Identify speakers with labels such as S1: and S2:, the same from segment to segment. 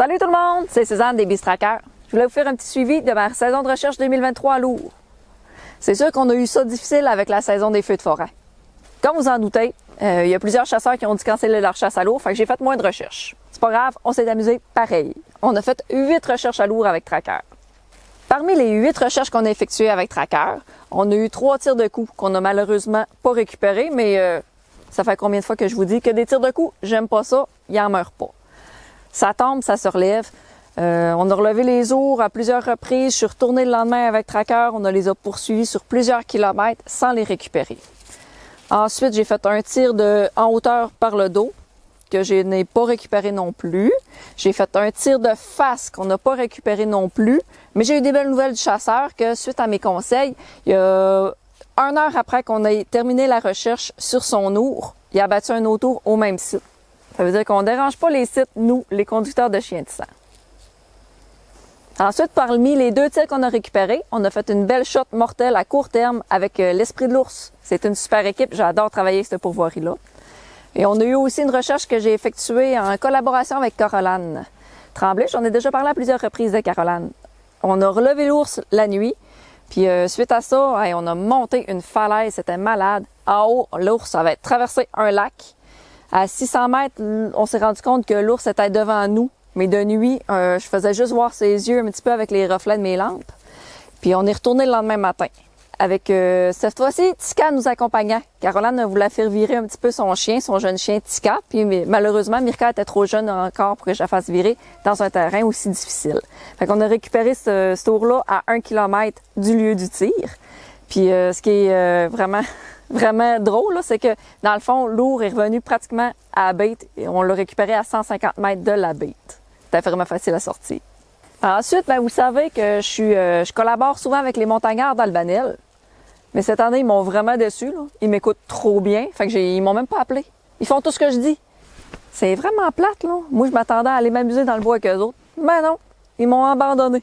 S1: Salut tout le monde, c'est Suzanne des Beast Trackers. Je voulais vous faire un petit suivi de ma saison de recherche 2023 à Lourdes. C'est sûr qu'on a eu ça difficile avec la saison des feux de forêt. Comme vous en doutez, il y a plusieurs chasseurs qui ont dû canceller leur chasse à Lourdes, fait que j'ai fait moins de recherches. C'est pas grave, on s'est amusé pareil. On a fait 8 recherches à Lourdes avec Tracker. Parmi les 8 recherches qu'on a effectuées avec Tracker, on a eu 3 tirs de coups qu'on a malheureusement pas récupérés, mais ça fait combien de fois que je vous dis que des tirs de coups, j'aime pas ça, ils en meurent pas. Ça tombe, ça se relève. On a relevé les ours à plusieurs reprises. Je suis retournée le lendemain avec Tracker. On les a poursuivis sur plusieurs kilomètres sans les récupérer. Ensuite, j'ai fait un tir en hauteur par le dos que je n'ai pas récupéré non plus. J'ai fait un tir de face qu'on n'a pas récupéré non plus. Mais j'ai eu des belles nouvelles du chasseur que suite à mes conseils, il y a 1 heure après qu'on ait terminé la recherche sur son ours, il a abattu un autre ours au même site. Ça veut dire qu'on ne dérange pas les sites, nous, les conducteurs de chiens de sang. Ensuite, parmi les 2 tirs qu'on a récupérés, on a fait une belle shot mortelle à court terme avec l'Esprit de l'ours. C'est une super équipe, j'adore travailler avec cette pourvoirie-là. Et on a eu aussi une recherche que j'ai effectuée en collaboration avec Caroline Tremblay. J'en ai déjà parlé à plusieurs reprises de Caroline. On a relevé l'ours la nuit, puis suite à ça, on a monté une falaise, c'était malade. En haut, l'ours avait traversé un lac. À 600 mètres, on s'est rendu compte que l'ours était devant nous. Mais de nuit, je faisais juste voir ses yeux un petit peu avec les reflets de mes lampes. Puis on est retourné le lendemain matin. Avec cette fois-ci, Tika nous accompagnait. Caroline voulait faire virer un petit peu son chien, son jeune chien Tika. Puis malheureusement, Mirka était trop jeune encore pour que je la fasse virer dans un terrain aussi difficile. Fait qu'on a récupéré ce tour-là à 1 kilomètre du lieu du tir. Puis ce qui est vraiment drôle, là, c'est que dans le fond, l'ours est revenu pratiquement à la bête et on l'a récupéré à 150 mètres de la bête. C'était vraiment facile à sortir. Ensuite, vous savez que je collabore souvent avec les montagnards d'Albanel. Mais cette année, ils m'ont vraiment déçu. Là. Ils m'écoutent trop bien. Fait que ils m'ont même pas appelé. Ils font tout ce que je dis. C'est vraiment plate, là. Moi, je m'attendais à aller m'amuser dans le bois avec eux autres. Mais non, ils m'ont abandonné.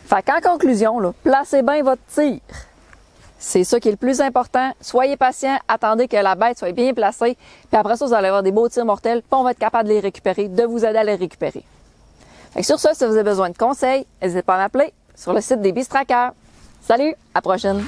S1: Fait qu'en conclusion, là, placez bien votre tir. C'est ça qui est le plus important. Soyez patient, attendez que la bête soit bien placée. Puis après ça, vous allez avoir des beaux tirs mortels. Puis on va être capable de les récupérer, de vous aider à les récupérer. Fait que sur ça, si vous avez besoin de conseils, n'hésitez pas à m'appeler sur le site des Beast Trackers. Salut, à la prochaine!